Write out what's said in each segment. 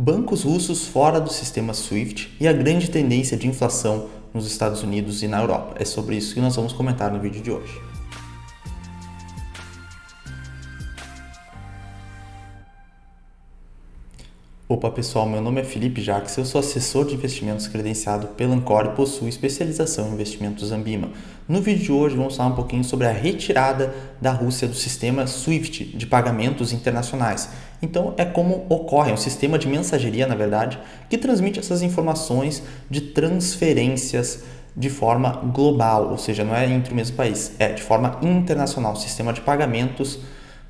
Bancos russos fora do sistema SWIFT e a grande tendência de inflação nos Estados Unidos e na Europa. É sobre isso que nós vamos comentar no vídeo de hoje. Opa pessoal, meu nome é Felipe Jacques, eu sou assessor de investimentos credenciado pela Ancor e possuo especialização em investimentos Ambima. No vídeo de hoje vamos falar um pouquinho sobre a retirada da Rússia do sistema SWIFT de pagamentos internacionais. Então é como ocorre, é um sistema de mensageria, na verdade, que transmite essas informações de transferências de forma global, ou seja, não é entre o mesmo país, é de forma internacional, sistema de pagamentos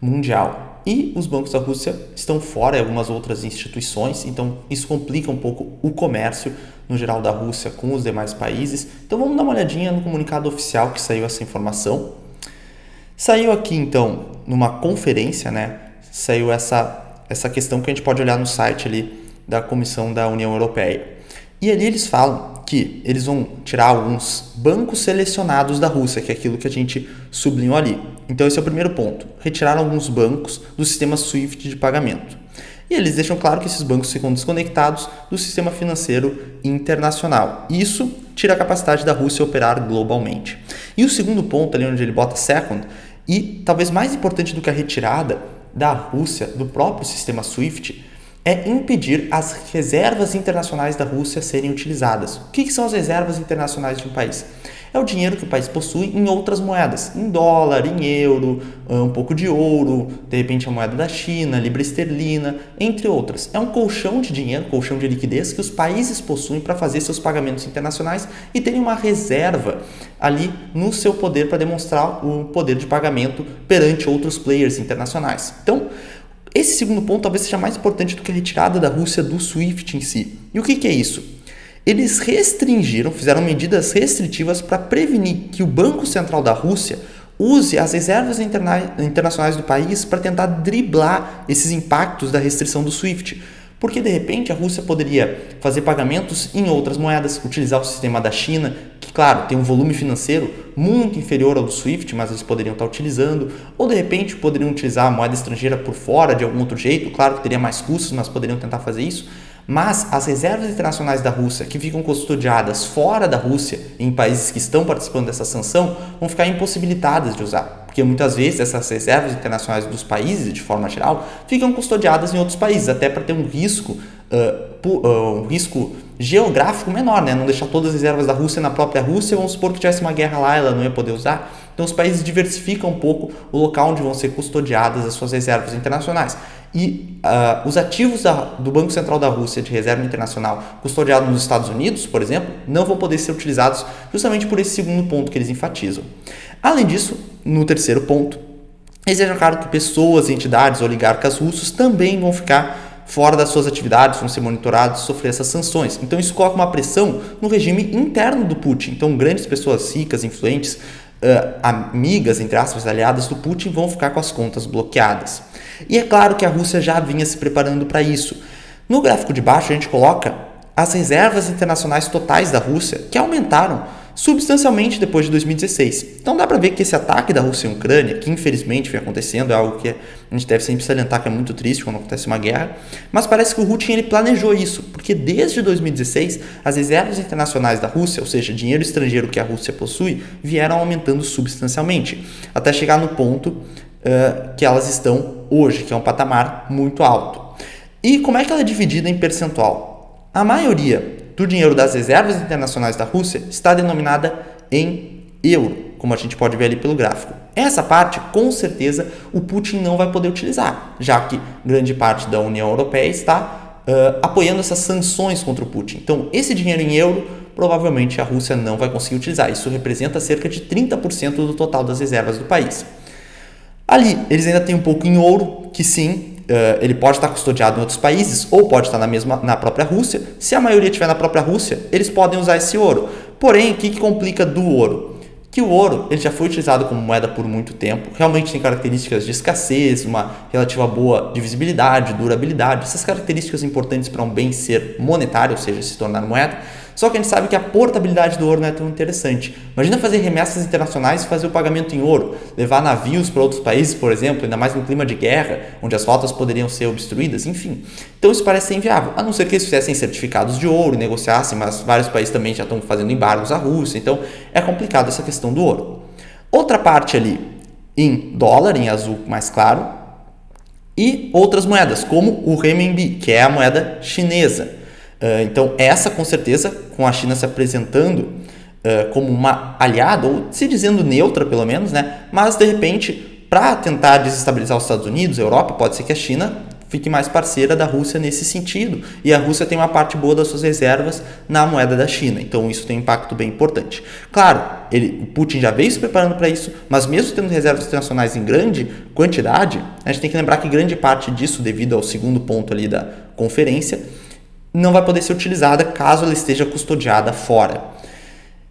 mundial. E os bancos da Rússia estão fora e algumas outras instituições, então isso complica um pouco o comércio no geral da Rússia com os demais países. Então vamos dar uma olhadinha no comunicado oficial que saiu essa informação. Saiu aqui então numa conferência, saiu essa questão que a gente pode olhar no site ali da Comissão da União Europeia. E ali eles falam que eles vão tirar alguns bancos selecionados da Rússia, que é aquilo que a gente sublinhou ali. Então esse é o primeiro ponto, retirar alguns bancos do sistema SWIFT de pagamento. E eles deixam claro que esses bancos ficam desconectados do sistema financeiro internacional. Isso tira a capacidade da Rússia operar globalmente. E o segundo ponto, ali onde ele bota second, e talvez mais importante do que a retirada da Rússia do próprio sistema SWIFT, é impedir as reservas internacionais da Rússia serem utilizadas. O que são as reservas internacionais de um país? É o dinheiro que o país possui em outras moedas, em dólar, em euro, um pouco de ouro, de repente a moeda da China, libra esterlina, entre outras. É um colchão de dinheiro, colchão de liquidez que os países possuem para fazer seus pagamentos internacionais e terem uma reserva ali no seu poder para demonstrar o poder de pagamento perante outros players internacionais. Então, esse segundo ponto talvez seja mais importante do que a retirada da Rússia do SWIFT em si. E o que é isso? Eles restringiram, fizeram medidas restritivas para prevenir que o Banco Central da Rússia use as reservas internacionais do país para tentar driblar esses impactos da restrição do SWIFT. Porque, de repente, a Rússia poderia fazer pagamentos em outras moedas, utilizar o sistema da China, que, claro, tem um volume financeiro muito inferior ao do SWIFT, mas eles poderiam estar utilizando, ou, de repente, poderiam utilizar a moeda estrangeira por fora de algum outro jeito, claro que teria mais custos, mas poderiam tentar fazer isso. Mas as reservas internacionais da Rússia, que ficam custodiadas fora da Rússia, em países que estão participando dessa sanção, vão ficar impossibilitadas de usar. Porque muitas vezes essas reservas internacionais dos países, de forma geral, ficam custodiadas em outros países, até para ter um risco geográfico menor, não deixar todas as reservas da Rússia na própria Rússia. Vamos supor que tivesse uma guerra lá, ela não ia poder usar. Então os países diversificam um pouco o local onde vão ser custodiadas as suas reservas internacionais. E os ativos do Banco Central da Rússia de reserva internacional custodiados nos Estados Unidos, por exemplo, não vão poder ser utilizados justamente por esse segundo ponto que eles enfatizam. Além disso, no terceiro ponto, eles deixam claro que pessoas, entidades, oligarcas russos também vão ficar fora das suas atividades, vão ser monitorados, sofrer essas sanções. Então isso coloca uma pressão no regime interno do Putin. Então grandes pessoas ricas, influentes, amigas, entre aspas, aliadas do Putin, vão ficar com as contas bloqueadas. E é claro que a Rússia já vinha se preparando para isso. No gráfico de baixo a gente coloca as reservas internacionais totais da Rússia, que aumentaram substancialmente depois de 2016. Então dá para ver que esse ataque da Rússia à Ucrânia, que infelizmente vem acontecendo, é algo que a gente deve sempre salientar que é muito triste quando acontece uma guerra, mas parece que o Putin ele planejou isso, porque desde 2016 as reservas internacionais da Rússia, ou seja, dinheiro estrangeiro que a Rússia possui, vieram aumentando substancialmente, até chegar no ponto que elas estão hoje, que é um patamar muito alto. E como é que ela é dividida em percentual? A maioria do dinheiro das reservas internacionais da Rússia está denominada em euro, como a gente pode ver ali pelo gráfico. Essa parte, com certeza, o Putin não vai poder utilizar, já que grande parte da União Europeia está apoiando essas sanções contra o Putin. Então, esse dinheiro em euro, provavelmente a Rússia não vai conseguir utilizar. Isso representa cerca de 30% do total das reservas do país. Ali, eles ainda têm um pouco em ouro, que sim, ele pode estar custodiado em outros países ou pode estar na própria Rússia. Se a maioria estiver na própria Rússia, eles podem usar esse ouro. Porém, o que complica do ouro? Que o ouro ele já foi utilizado como moeda por muito tempo, realmente tem características de escassez, uma relativa boa divisibilidade, durabilidade, essas características importantes para um bem ser monetário, ou seja, se tornar moeda. Só que a gente sabe que a portabilidade do ouro não é tão interessante. Imagina fazer remessas internacionais e fazer o pagamento em ouro, levar navios para outros países, por exemplo, ainda mais no clima de guerra, onde as rotas poderiam ser obstruídas, enfim. Então isso parece ser inviável, a não ser que eles fizessem certificados de ouro e negociassem, mas vários países também já estão fazendo embargos à Rússia, então é complicado essa questão do ouro. Outra parte ali em dólar, em azul mais claro, e outras moedas, como o renminbi, que é a moeda chinesa. Então, essa com certeza, com a China se apresentando como uma aliada, ou se dizendo neutra pelo menos, né? Mas de repente, para tentar desestabilizar os Estados Unidos, a Europa, pode ser que a China fique mais parceira da Rússia nesse sentido. E a Rússia tem uma parte boa das suas reservas na moeda da China. Então isso tem um impacto bem importante. Claro, o Putin já veio se preparando para isso, mas mesmo tendo reservas internacionais em grande quantidade, a gente tem que lembrar que grande parte disso, devido ao segundo ponto ali da conferência, não vai poder ser utilizada caso ela esteja custodiada fora.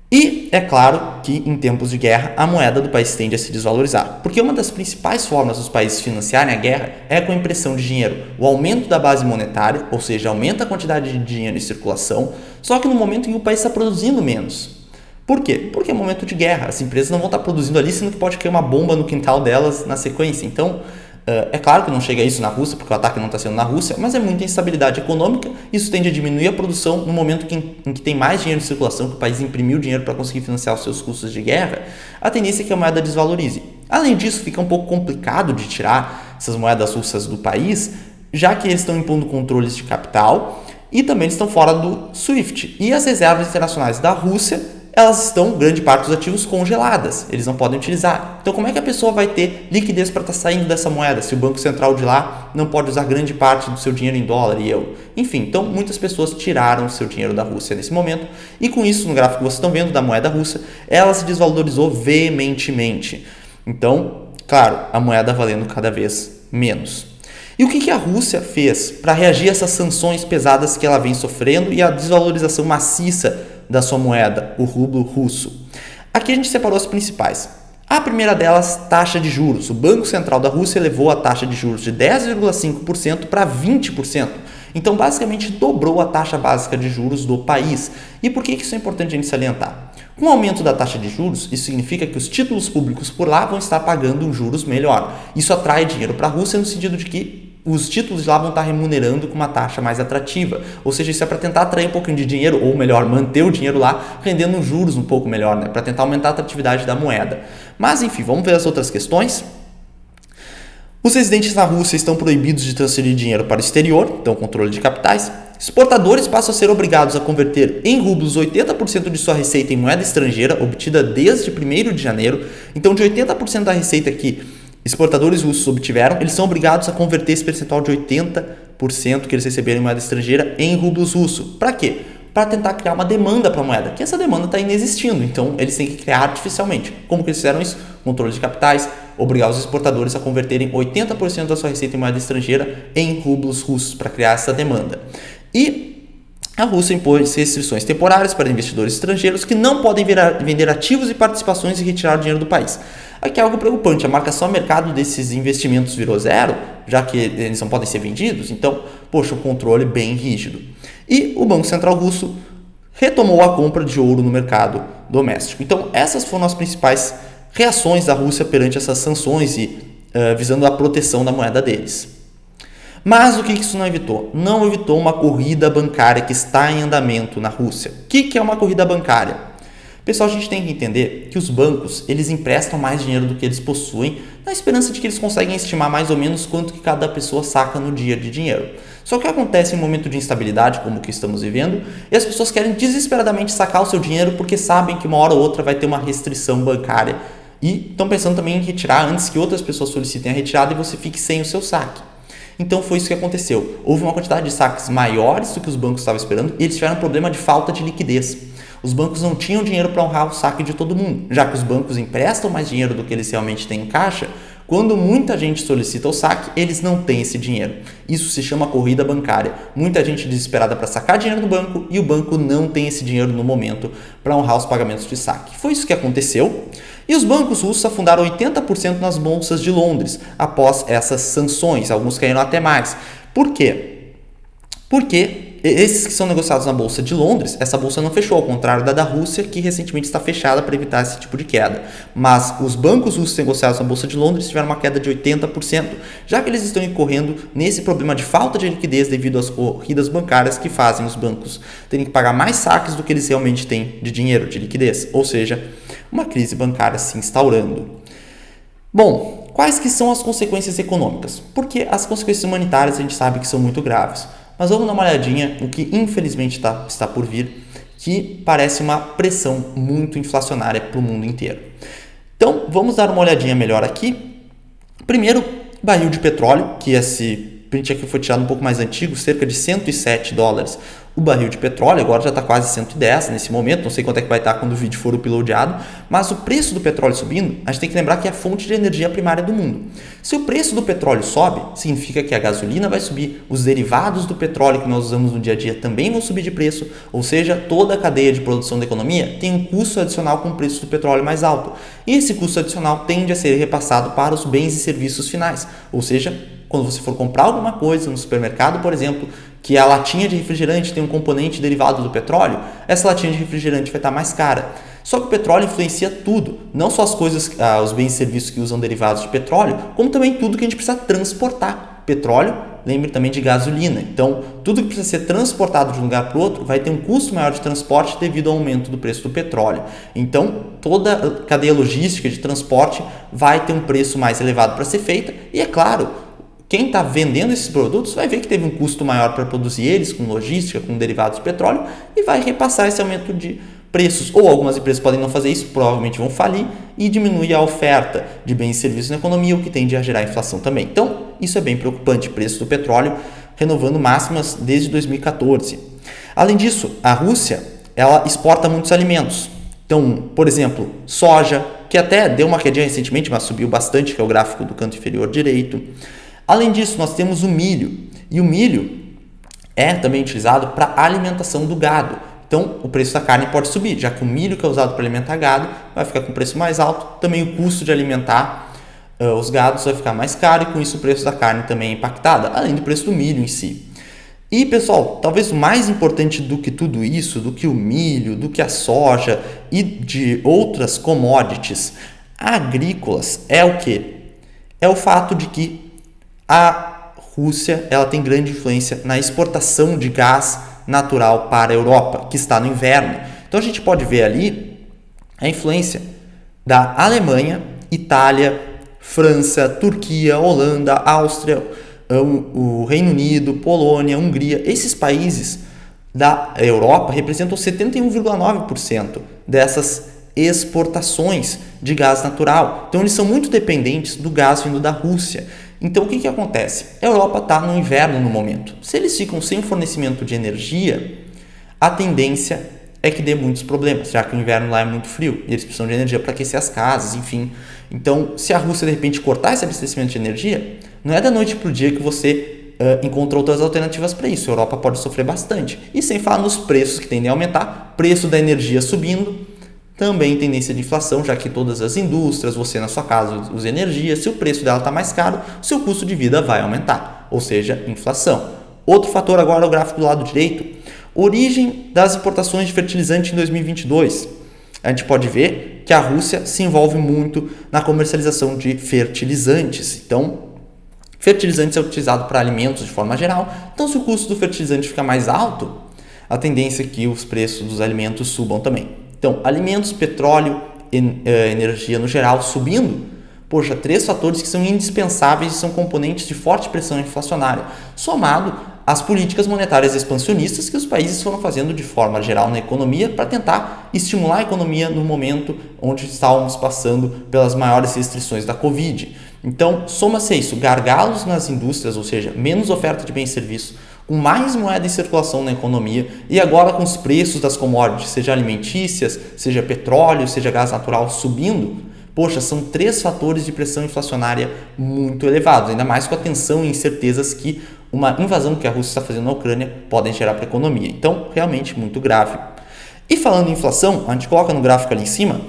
E é claro que em tempos de guerra a moeda do país tende a se desvalorizar, porque uma das principais formas dos países financiarem a guerra é com a impressão de dinheiro, o aumento da base monetária, ou seja, aumenta a quantidade de dinheiro em circulação, só que no momento em que o país está produzindo menos. Por quê? Porque é um momento de guerra, as empresas não vão estar produzindo ali, sendo que pode cair uma bomba no quintal delas na sequência. Então, é claro que não chega a isso na Rússia, porque o ataque não está sendo na Rússia, mas é muita instabilidade econômica, isso tende a diminuir a produção no momento em que tem mais dinheiro em circulação, que o país imprimiu dinheiro para conseguir financiar os seus custos de guerra, a tendência é que a moeda desvalorize. Além disso, fica um pouco complicado de tirar essas moedas russas do país, já que eles estão impondo controles de capital e também estão fora do SWIFT. E as reservas internacionais da Rússia, elas estão, grande parte dos ativos, congeladas. Eles não podem utilizar. Então, como é que a pessoa vai ter liquidez para estar saindo dessa moeda, se o Banco Central de lá não pode usar grande parte do seu dinheiro em dólar e euro? Enfim, então, muitas pessoas tiraram o seu dinheiro da Rússia nesse momento. E com isso, no gráfico que vocês estão vendo da moeda russa, ela se desvalorizou veementemente. Então, claro, a moeda valendo cada vez menos. E o que a Rússia fez para reagir a essas sanções pesadas que ela vem sofrendo e a desvalorização maciça da sua moeda, o rublo russo? Aqui a gente separou as principais. A primeira delas, taxa de juros. O Banco Central da Rússia elevou a taxa de juros de 10,5% para 20%. Então, basicamente, dobrou a taxa básica de juros do país. E por que isso é importante a gente salientar? Com o aumento da taxa de juros, isso significa que os títulos públicos por lá vão estar pagando um juros melhor. Isso atrai dinheiro para a Rússia no sentido de que os títulos de lá vão estar remunerando com uma taxa mais atrativa. Ou seja, isso é para tentar atrair um pouquinho de dinheiro, ou melhor, manter o dinheiro lá, rendendo juros um pouco melhor, né? Para tentar aumentar a atratividade da moeda. Mas, enfim, vamos ver as outras questões. Os residentes na Rússia estão proibidos de transferir dinheiro para o exterior, então controle de capitais. Exportadores passam a ser obrigados a converter em rublos 80% de sua receita em moeda estrangeira, obtida desde 1º de janeiro. Então, de 80% da receita que exportadores russos obtiveram, eles são obrigados a converter esse percentual de 80% que eles receberam em moeda estrangeira em rublos russos. Para quê? Para tentar criar uma demanda para a moeda, que essa demanda está inexistindo, então eles têm que criar artificialmente. Como que eles fizeram isso? Controle de capitais, obrigar os exportadores a converterem 80% da sua receita em moeda estrangeira em rublos russos para criar essa demanda. E a Rússia impôs restrições temporárias para investidores estrangeiros que não podem vender ativos e participações e retirar o dinheiro do país. Aqui é algo preocupante, a marcação a mercado desses investimentos virou zero, já que eles não podem ser vendidos, então, poxa, um controle bem rígido. E o Banco Central russo retomou a compra de ouro no mercado doméstico. Então, essas foram as principais reações da Rússia perante essas sanções e visando a proteção da moeda deles. Mas o que isso não evitou? Não evitou uma corrida bancária que está em andamento na Rússia. O que é uma corrida bancária? Pessoal, a gente tem que entender que os bancos, eles emprestam mais dinheiro do que eles possuem, na esperança de que eles conseguem estimar mais ou menos quanto que cada pessoa saca no dia de dinheiro. Só que acontece em um momento de instabilidade, como o que estamos vivendo, e as pessoas querem desesperadamente sacar o seu dinheiro porque sabem que uma hora ou outra vai ter uma restrição bancária. E estão pensando também em retirar antes que outras pessoas solicitem a retirada e você fique sem o seu saque. Então foi isso que aconteceu. Houve uma quantidade de saques maiores do que os bancos estavam esperando e eles tiveram um problema de falta de liquidez. Os bancos não tinham dinheiro para honrar o saque de todo mundo, já que os bancos emprestam mais dinheiro do que eles realmente têm em caixa. Quando muita gente solicita o saque, eles não têm esse dinheiro. Isso se chama corrida bancária. Muita gente desesperada para sacar dinheiro do banco e o banco não tem esse dinheiro no momento para honrar os pagamentos de saque. Foi isso que aconteceu. E os bancos russos afundaram 80% nas bolsas de Londres após essas sanções. Alguns caíram até mais. Por quê? Porque esses que são negociados na Bolsa de Londres, essa bolsa não fechou, ao contrário da Rússia, que recentemente está fechada para evitar esse tipo de queda. Mas os bancos russos negociados na Bolsa de Londres tiveram uma queda de 80%, já que eles estão incorrendo nesse problema de falta de liquidez devido às corridas bancárias que fazem os bancos terem que pagar mais saques do que eles realmente têm de dinheiro, de liquidez, ou seja, uma crise bancária se instaurando. Bom, quais que são as consequências econômicas? Porque as consequências humanitárias a gente sabe que são muito graves. Mas vamos dar uma olhadinha no que infelizmente está por vir, que parece uma pressão muito inflacionária para o mundo inteiro. Então, vamos dar uma olhadinha melhor aqui. Primeiro, barril de petróleo, que esse print aqui foi tirado um pouco mais antigo, cerca de $107 o barril de petróleo, agora já está quase 110 nesse momento, não sei quanto é que vai estar quando o vídeo for uploadado, mas o preço do petróleo subindo, a gente tem que lembrar que é a fonte de energia primária do mundo. Se o preço do petróleo sobe, significa que a gasolina vai subir, os derivados do petróleo que nós usamos no dia a dia também vão subir de preço, ou seja, toda a cadeia de produção da economia tem um custo adicional com o preço do petróleo mais alto. E esse custo adicional tende a ser repassado para os bens e serviços finais, ou seja, quando você for comprar alguma coisa no supermercado, por exemplo, que a latinha de refrigerante tem um componente derivado do petróleo, essa latinha de refrigerante vai estar mais cara. Só que o petróleo influencia tudo, não só as coisas, os bens e serviços que usam derivados de petróleo, como também tudo que a gente precisa transportar. Petróleo, lembre também de gasolina. Então, tudo que precisa ser transportado de um lugar para o outro vai ter um custo maior de transporte devido ao aumento do preço do petróleo. Então, toda a cadeia logística de transporte vai ter um preço mais elevado para ser feita e, é claro, quem está vendendo esses produtos vai ver que teve um custo maior para produzir eles, com logística, com derivados de petróleo, e vai repassar esse aumento de preços. Ou algumas empresas podem não fazer isso, provavelmente vão falir, e diminuir a oferta de bens e serviços na economia, o que tende a gerar inflação também. Então, isso é bem preocupante, preço do petróleo renovando máximas desde 2014. Além disso, a Rússia ela exporta muitos alimentos. Então, por exemplo, soja, que até deu uma quedinha recentemente, mas subiu bastante, que é o gráfico do canto inferior direito. Além disso, nós temos o milho, e o milho é também utilizado para alimentação do gado. Então, o preço da carne pode subir, já que o milho que é usado para alimentar gado vai ficar com preço mais alto, também o custo de alimentar os gados vai ficar mais caro e com isso o preço da carne também é impactado, além do preço do milho em si. E, pessoal, talvez o mais importante do que tudo isso, do que o milho, do que a soja e de outras commodities agrícolas é o quê? É o fato de que a Rússia ela tem grande influência na exportação de gás natural para a Europa, que está no inverno. Então a gente pode ver ali a influência da Alemanha, Itália, França, Turquia, Holanda, Áustria, o Reino Unido, Polônia, Hungria. Esses países da Europa representam 71,9% dessas exportações de gás natural. Então eles são muito dependentes do gás vindo da Rússia. Então, o que acontece? A Europa está no inverno no momento. Se eles ficam sem fornecimento de energia, a tendência é que dê muitos problemas, já que o inverno lá é muito frio e eles precisam de energia para aquecer as casas, enfim. Então, se a Rússia, de repente, cortar esse abastecimento de energia, não é da noite para o dia que você encontra outras alternativas para isso. A Europa pode sofrer bastante. E sem falar nos preços que tendem a aumentar, preço da energia subindo, também tendência de inflação, já que todas as indústrias, você na sua casa usa energia, se o preço dela está mais caro, seu custo de vida vai aumentar, ou seja, inflação. Outro fator agora é o gráfico do lado direito, origem das importações de fertilizante em 2022. A gente pode ver que a Rússia se envolve muito na comercialização de fertilizantes. Então, fertilizantes é utilizado para alimentos de forma geral, então se o custo do fertilizante fica mais alto, a tendência é que os preços dos alimentos subam também. Então, alimentos, petróleo, energia no geral subindo, poxa, 3 fatores que são indispensáveis e são componentes de forte pressão inflacionária, somado às políticas monetárias expansionistas que os países foram fazendo de forma geral na economia para tentar estimular a economia no momento onde estávamos passando pelas maiores restrições da Covid. Então, soma-se isso, gargalos nas indústrias, ou seja, menos oferta de bens e serviços, com mais moeda em circulação na economia e agora com os preços das commodities, seja alimentícias, seja petróleo, seja gás natural subindo, poxa, são 3 fatores de pressão inflacionária muito elevados, ainda mais com a tensão e incertezas que uma invasão que a Rússia está fazendo na Ucrânia podem gerar para a economia. Então, realmente muito grave. E falando em inflação, a gente coloca no gráfico ali em cima,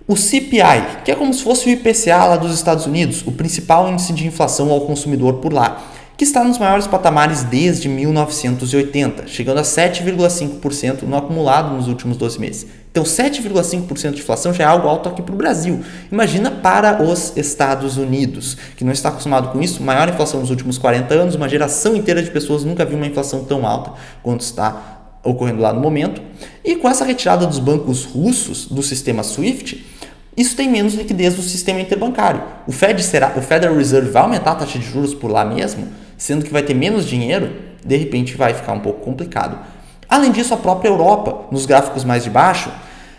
o CPI, que é como se fosse o IPCA lá dos Estados Unidos, o principal índice de inflação ao consumidor por lá, que está nos maiores patamares desde 1980, chegando a 7,5% no acumulado nos últimos 12 meses. Então, 7,5% de inflação já é algo alto aqui para o Brasil. Imagina para os Estados Unidos, que não está acostumado com isso, maior inflação nos últimos 40 anos, uma geração inteira de pessoas nunca viu uma inflação tão alta quanto está ocorrendo lá no momento. E com essa retirada dos bancos russos do sistema SWIFT, isso tem menos liquidez do sistema interbancário. O Federal Reserve vai aumentar a taxa de juros por lá mesmo, sendo que vai ter menos dinheiro, de repente vai ficar um pouco complicado. Além disso, a própria Europa, nos gráficos mais de baixo,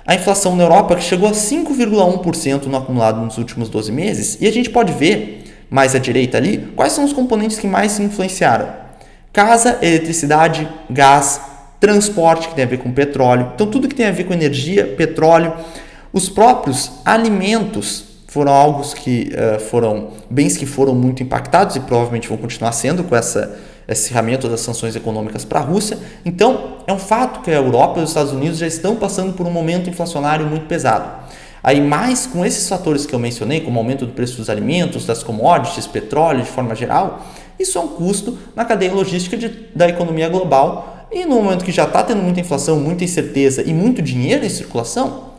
a inflação na Europa que chegou a 5,1% no acumulado nos últimos 12 meses, e a gente pode ver, mais à direita ali, quais são os componentes que mais se influenciaram. Casa, eletricidade, gás, transporte, que tem a ver com petróleo. Então, tudo que tem a ver com energia, petróleo, os próprios alimentos foram bens que foram muito impactados e provavelmente vão continuar sendo com esse acirramento das sanções econômicas para a Rússia. Então, é um fato que a Europa e os Estados Unidos já estão passando por um momento inflacionário muito pesado. Aí, mais com esses fatores que eu mencionei, como o aumento do preço dos alimentos, das commodities, petróleo de forma geral, isso é um custo na cadeia logística da economia global. E no momento que já está tendo muita inflação, muita incerteza e muito dinheiro em circulação,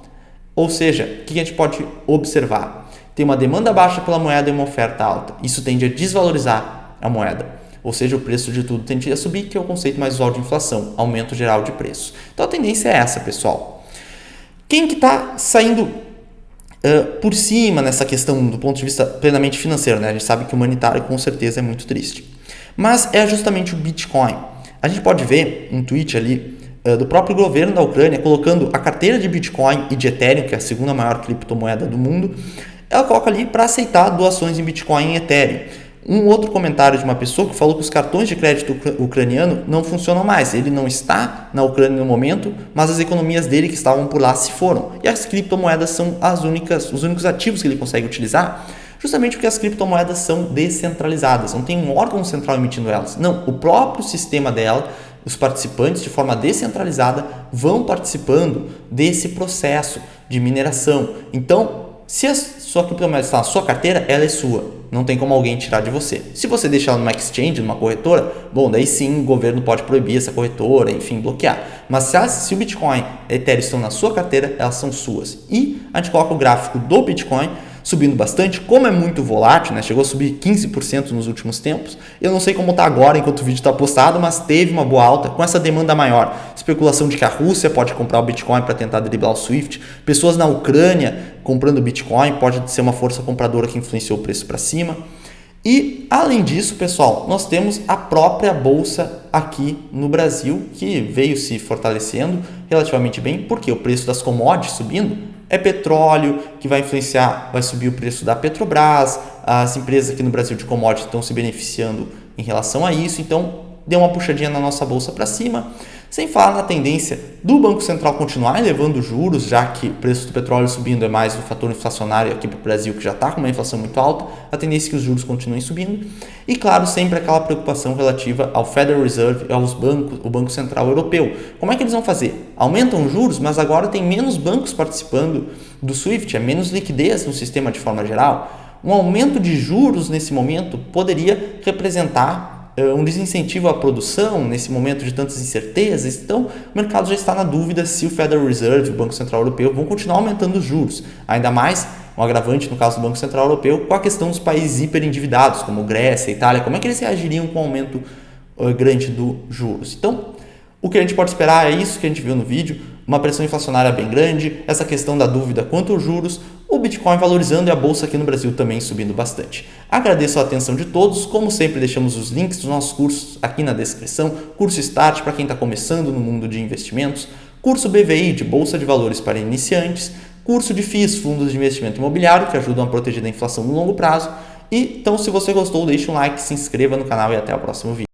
ou seja, o que a gente pode observar? Tem uma demanda baixa pela moeda e uma oferta alta. Isso tende a desvalorizar a moeda. Ou seja, o preço de tudo tende a subir, que é o conceito mais usual de inflação, aumento geral de preço. Então a tendência é essa, pessoal. Quem que está saindo por cima nessa questão do ponto de vista plenamente financeiro, né? A gente sabe que o humanitário com certeza é muito triste. Mas é justamente o Bitcoin. A gente pode ver um tweet ali do próprio governo da Ucrânia colocando a carteira de Bitcoin e de Ethereum, que é a segunda maior criptomoeda do mundo, ela coloca ali para aceitar doações em Bitcoin e Ethereum. Um outro comentário de uma pessoa que falou que os cartões de crédito ucraniano não funcionam mais. Ele não está na Ucrânia no momento, mas as economias dele que estavam por lá se foram. E as criptomoedas são os únicos ativos que ele consegue utilizar, justamente porque as criptomoedas são descentralizadas. Não tem um órgão central emitindo elas. Não, o próprio sistema dela, os participantes de forma descentralizada vão participando desse processo de mineração. Então, se a sua criptomoeda está na sua carteira, ela é sua. Não tem como alguém tirar de você. Se você deixar ela numa exchange, numa corretora, bom, daí sim o governo pode proibir essa corretora, enfim, bloquear. Mas se o Bitcoin e Ethereum estão na sua carteira, elas são suas. E a gente coloca o gráfico do Bitcoin subindo bastante, como é muito volátil, né? Chegou a subir 15% nos últimos tempos. Eu não sei como está agora enquanto o vídeo está postado, mas teve uma boa alta com essa demanda maior. Especulação de que a Rússia pode comprar o Bitcoin para tentar driblar o SWIFT. Pessoas na Ucrânia comprando Bitcoin, pode ser uma força compradora que influenciou o preço para cima. E, além disso, pessoal, nós temos a própria Bolsa aqui no Brasil, que veio se fortalecendo relativamente bem, porque o preço das commodities subindo, é petróleo que vai influenciar, vai subir o preço da Petrobras, as empresas aqui no Brasil de commodities estão se beneficiando em relação a isso, então deu uma puxadinha na nossa bolsa para cima, sem falar na tendência do Banco Central continuar elevando juros, já que o preço do petróleo subindo é mais um fator inflacionário aqui para o Brasil, que já está com uma inflação muito alta, a tendência é que os juros continuem subindo, e claro, sempre aquela preocupação relativa ao Federal Reserve e aos bancos, o Banco Central Europeu. Como é que eles vão fazer? Aumentam os juros, mas agora tem menos bancos participando do SWIFT, é menos liquidez no sistema de forma geral. Um aumento de juros nesse momento poderia representar um desincentivo à produção nesse momento de tantas incertezas. Então, o mercado já está na dúvida se o Federal Reserve, o Banco Central Europeu, vão continuar aumentando os juros. Ainda mais um agravante no caso do Banco Central Europeu com a questão dos países hiperendividados, como Grécia, Itália. Como é que eles reagiriam com o aumento grande dos juros? Então, o que a gente pode esperar é isso que a gente viu no vídeo, uma pressão inflacionária bem grande, essa questão da dúvida quanto aos juros, o Bitcoin valorizando e a bolsa aqui no Brasil também subindo bastante. Agradeço a atenção de todos, como sempre deixamos os links dos nossos cursos aqui na descrição, curso Start para quem está começando no mundo de investimentos, curso BVI de Bolsa de Valores para iniciantes, curso de FIIs, Fundos de Investimento Imobiliário, que ajudam a proteger da inflação no longo prazo. E então, se você gostou, deixe um like, se inscreva no canal e até o próximo vídeo.